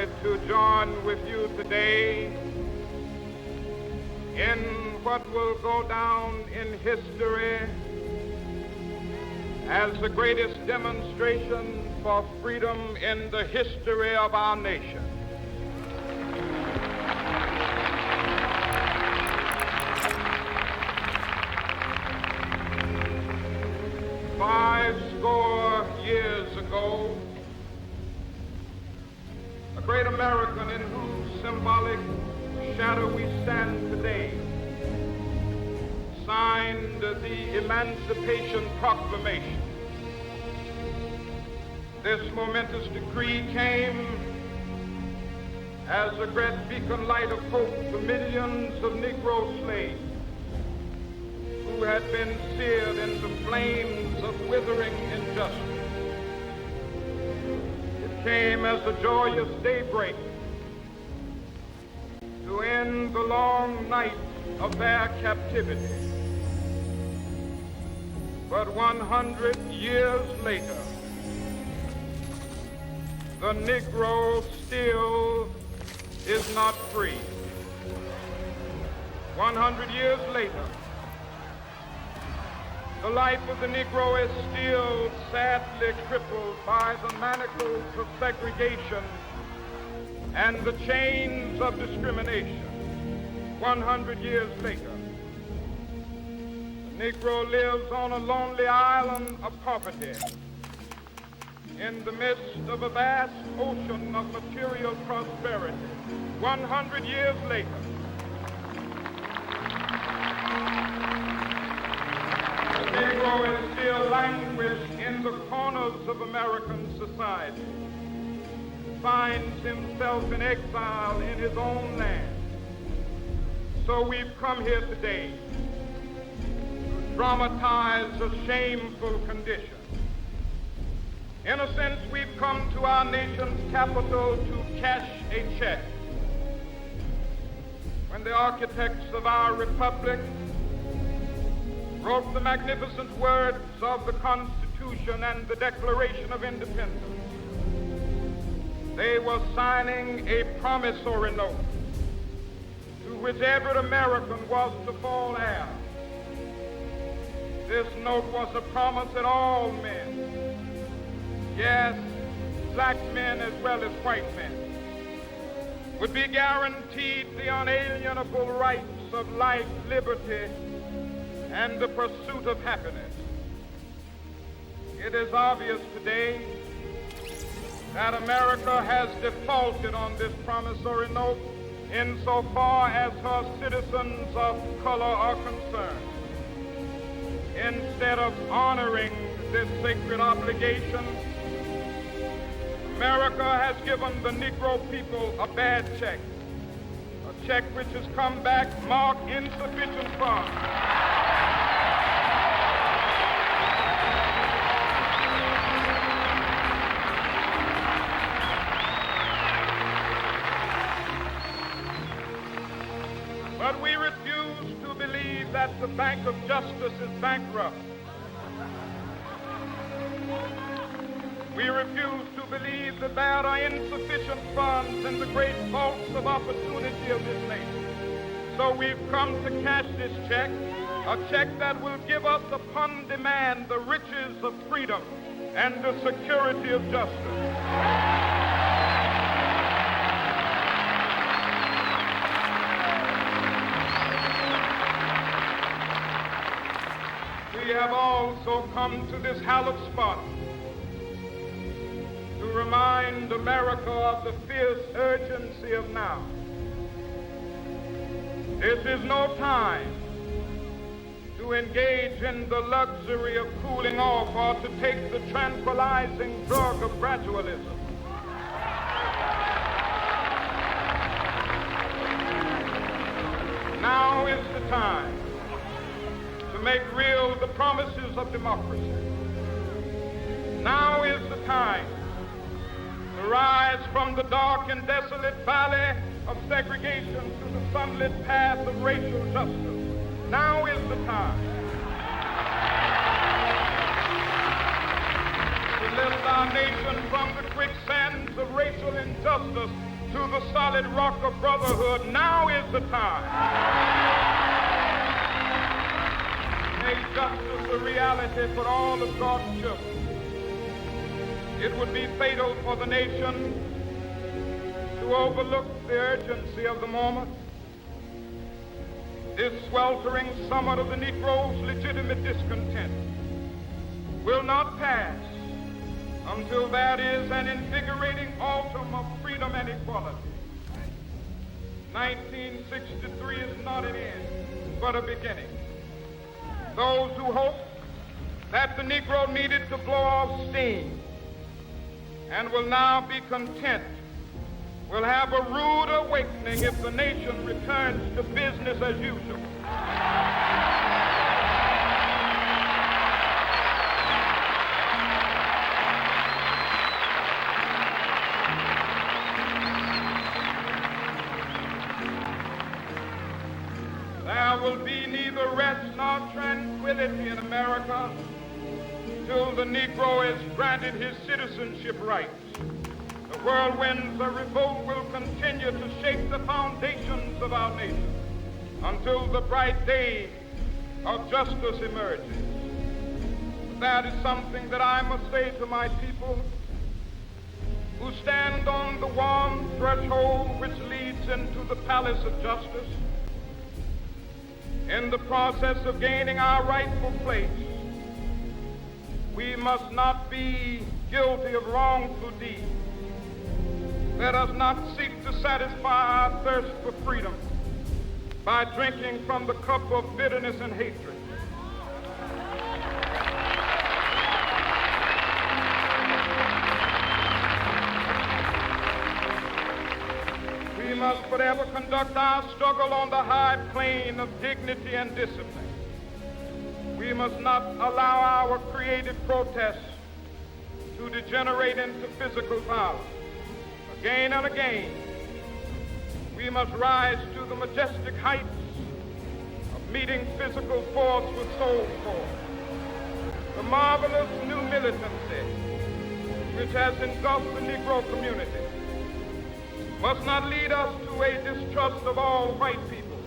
joy to join with you today in what will go down in history as the greatest demonstration for freedom in the history of our nation. Fourscore years ago, a great American in whose symbolic shadow we stand today signed the Emancipation Proclamation. This momentous decree came as a great beacon light of hope to millions of Negro slaves who had been seared in the flames of withering injustice. It came as a joyous daybreak to end the long night of their captivity. But 100 years later, the Negro still is not free. 100 years later, the life of the Negro is still sadly crippled by the manacles of segregation and the chains of discrimination. 100 years later, the Negro lives on a lonely island of poverty in the midst of a vast ocean of material prosperity. 100 years later, the Negro is still languished in the corners of American society, finds himself in exile in his own land. So we've come here today to dramatize a shameful condition. In a sense, we've come to our nation's capital to cash a check. When the architects of our republic wrote the magnificent words of the Constitution and the Declaration of Independence, they were signing a promissory note to which every American was to fall heir. This note was a promise that all men, yes, black men as well as white men, would be guaranteed the unalienable rights of life, liberty, and the pursuit of happiness. It is obvious today that America has defaulted on this promissory note insofar as her citizens of color are concerned. Instead of honoring this sacred obligation, America has given the Negro people a bad check, a check which has come back marked insufficient funds. But we refuse to believe that the Bank of Justice is bankrupt. We refuse to believe that there are insufficient funds in the great vaults of opportunity of this nation. So we've come to cash this check, a check that will give us upon demand the riches of freedom and the security of justice. We have also come to this hallowed spot to remind America of the fierce urgency of now. This is no time to engage in the luxury of cooling off or to take the tranquilizing drug of gradualism. Now is the time to make real the promises of democracy. Now is the time to rise from the dark and desolate valley of segregation to the sunlit path of racial justice. Now is the time to lift our nation from the quicksands of racial injustice to the solid rock of brotherhood. Now is the time. Make justice a reality for all of God's children. It would be fatal for the nation to overlook the urgency of the moment. This sweltering summit of the Negro's legitimate discontent will not pass until there is an invigorating autumn of freedom and equality. 1963 is not an end, but a beginning. Those who hope that the Negro needed to blow off steam and will now be content will have a rude awakening if the nation returns to business as usual. There will be neither rest nor tranquility in America till the Negro is granted his citizenship rights. The whirlwinds of revolt will continue to shake the foundations of our nation until the bright day of justice emerges. That is something that I must say to my people who stand on the warm threshold which leads into the palace of justice. In the process of gaining our rightful place, we must not be guilty of wrongful deeds. Let us not seek to satisfy our thirst for freedom by drinking from the cup of bitterness and hatred. We must forever conduct our struggle on the high plane of dignity and discipline. We must not allow our creative protests to degenerate into physical violence. Again and again, we must rise to the majestic heights of meeting physical force with soul force. The marvelous new militancy which has engulfed the Negro community must not lead us to a distrust of all white people.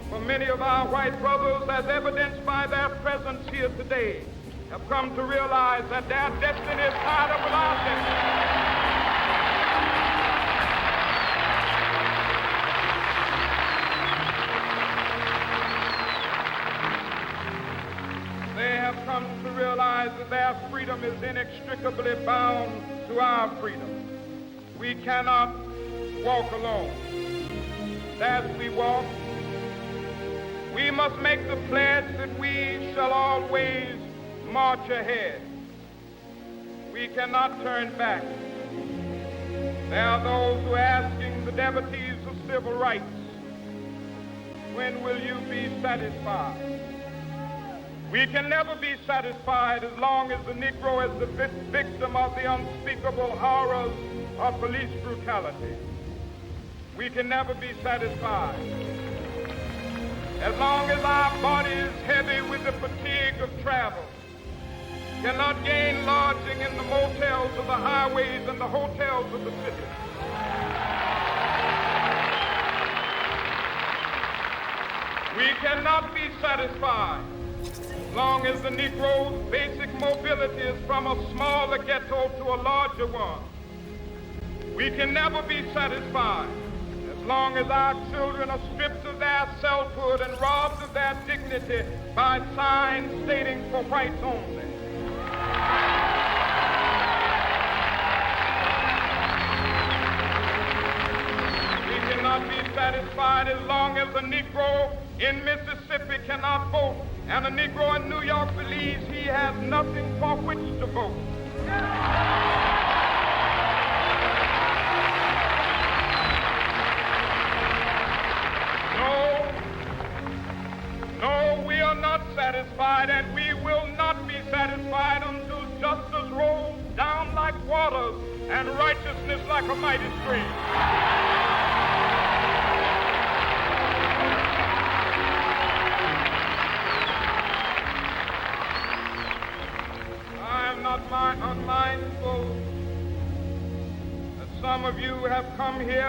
For many of our white brothers, as evidenced by their presence here today, have come to realize that their destiny is tied up with our destiny. They have come to realize that their freedom is inextricably bound to our freedom. We cannot walk alone. As we walk, we must make the pledge that we shall always march ahead. We cannot turn back. There are those who are asking the devotees of civil rights, when will you be satisfied? We can never be satisfied as long as the Negro is the victim of the unspeakable horrors of police brutality. We can never be satisfied as long as our body is heavy with the fatigue of travel, cannot gain lodging in the motels of the highways and the hotels of the city. We cannot be satisfied as long as the Negro's basic mobility is from a smaller ghetto to a larger one. We can never be satisfied as long as our children are stripped of their selfhood and robbed of their dignity by signs stating for whites only. We cannot be satisfied as long as a Negro in Mississippi cannot vote and a Negro in New York believes he has nothing for which to vote. No, we are not satisfied, and we will not be satisfied until justice rolls down like waters and righteousness like a mighty stream. I am not unmindful that some Some of you have come here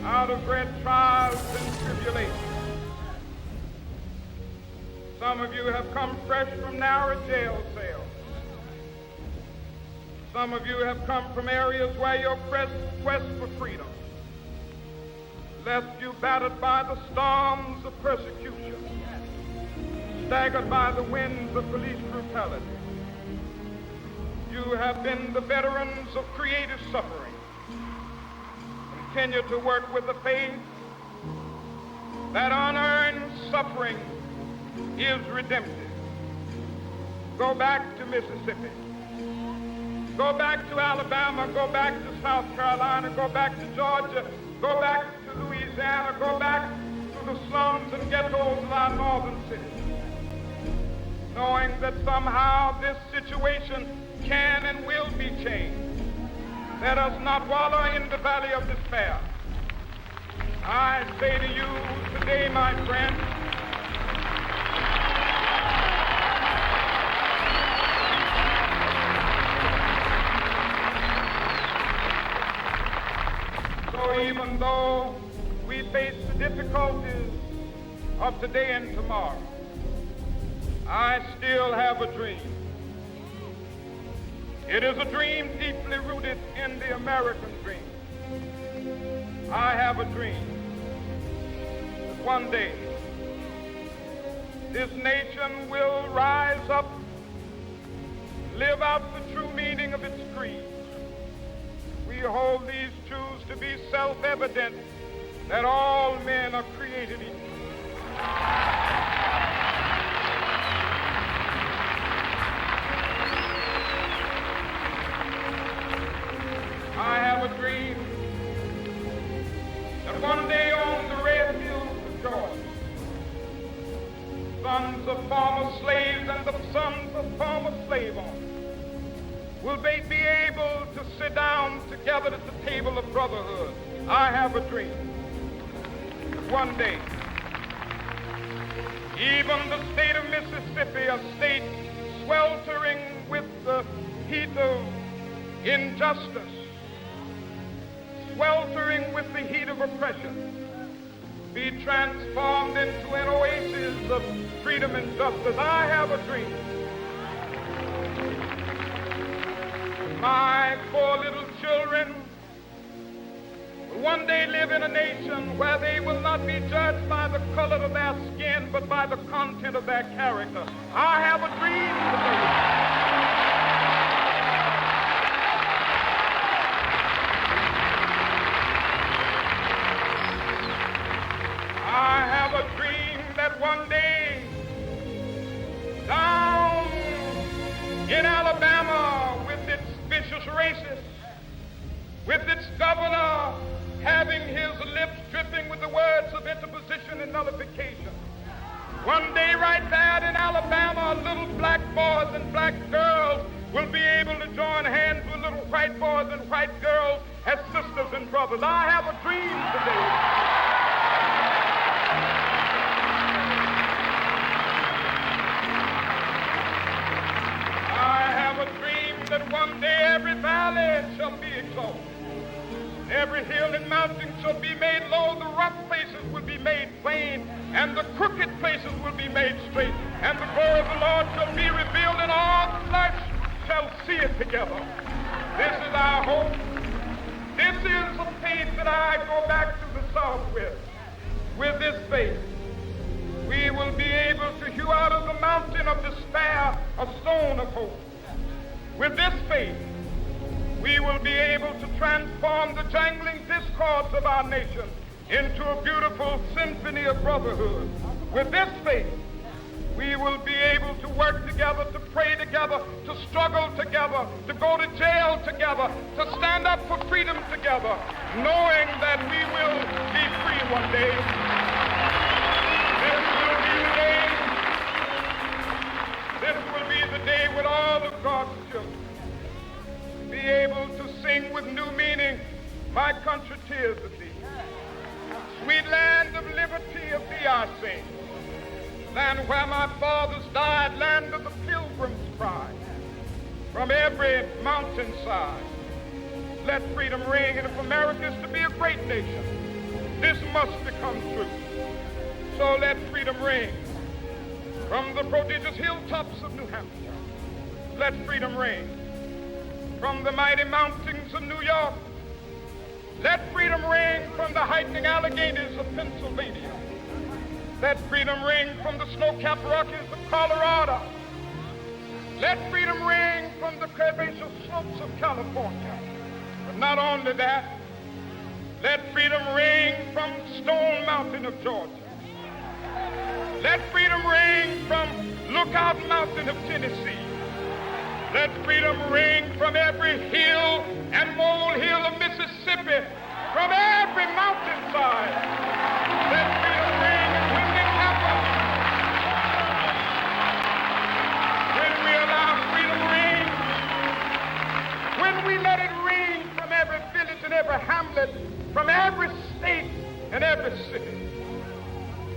out of great trials and tribulations. Some of you have come fresh from narrow jail cells. Some of you have come from areas where your quest for freedom left you battered by the storms of persecution, staggered by the winds of police brutality. You have been the veterans of creative suffering. Continue to work with the faith that unearned suffering is redemptive. Go back to Mississippi. Go back to Alabama. Go back to South Carolina. Go back to Georgia. Go back to Louisiana. Go back to the slums and ghettos of our northern cities, knowing that somehow this situation can and will be changed. Let us not wallow in the valley of despair. I say to you today, my friend, so even though we face the difficulties of today and tomorrow, I still have a dream. It is a dream deeply rooted in the American dream. I have a dream that one day this nation will rise up, live out the true meaning of its creed. We hold these truths to be self-evident, that all men are created equal. I have a dream that one day on the red hills of Georgia, sons of former slaves and the sons of former slave owners will be able to sit down together at the table of brotherhood. I have a dream that one day, even the state of Mississippi, a state sweltering with the heat of injustice, sweltering with the heat of oppression, be transformed into an oasis of freedom and justice. I have a dream. My 4 little children will one day live in a nation where they will not be judged by the color of their skin, but by the content of their character. I have a dream today. I have a dream that one day down in Alabama, with its vicious racists, with its governor having his lips dripping with the words of interposition and nullification, one day right there in Alabama, little black boys and black girls will be able to join hands with little white boys and white girls as sisters and brothers. I have a dream today. That one day every valley shall be exalted, every hill and mountain shall be made low, the rough places will be made plain, and the crooked places will be made straight, and the glory of the Lord shall be revealed, and all flesh shall see it together. This is our hope. This is the faith that I go back to the South with. With this faith, we will be able to hew out of the mountain of despair a stone of hope. With this faith, we will be able to transform the jangling discords of our nation into a beautiful symphony of brotherhood. With this faith, we will be able to work together, to pray together, to struggle together, to go to jail together, to stand up for freedom together, knowing that we will be free one day. This will be the day when all of God's children be able to sing with new meaning, my country, tears of thee. Sweet land of liberty, of thee I sing. Land where my fathers died, land of the pilgrim's pride. From every mountainside, let freedom ring. And if America is to be a great nation, this must become true. So let freedom ring from the prodigious hilltops of New Hampshire. Let freedom ring from the mighty mountains of New York. Let freedom ring from the hiking Alleghenies of Pennsylvania. Let freedom ring from the snow-capped Rockies of Colorado. Let freedom ring from the curvaceous slopes of California. But not only that, let freedom ring from Stone Mountain of Georgia. Let freedom ring from Lookout Mountain of Tennessee. Let freedom ring from every hill and molehill of Mississippi, from every mountainside. Let freedom ring, and when it happens, when we allow freedom ring, when we let it ring from every village and every hamlet, from every state and every city,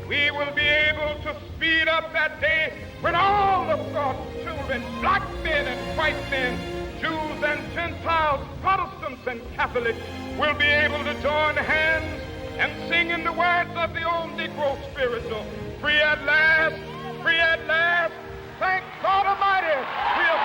we will be able to speed up that day when all of God's children, black men and white men, Jews and Gentiles, Protestants and Catholics, will be able to join hands and sing in the words of the old Negro spiritual, free at last, thank God Almighty, we are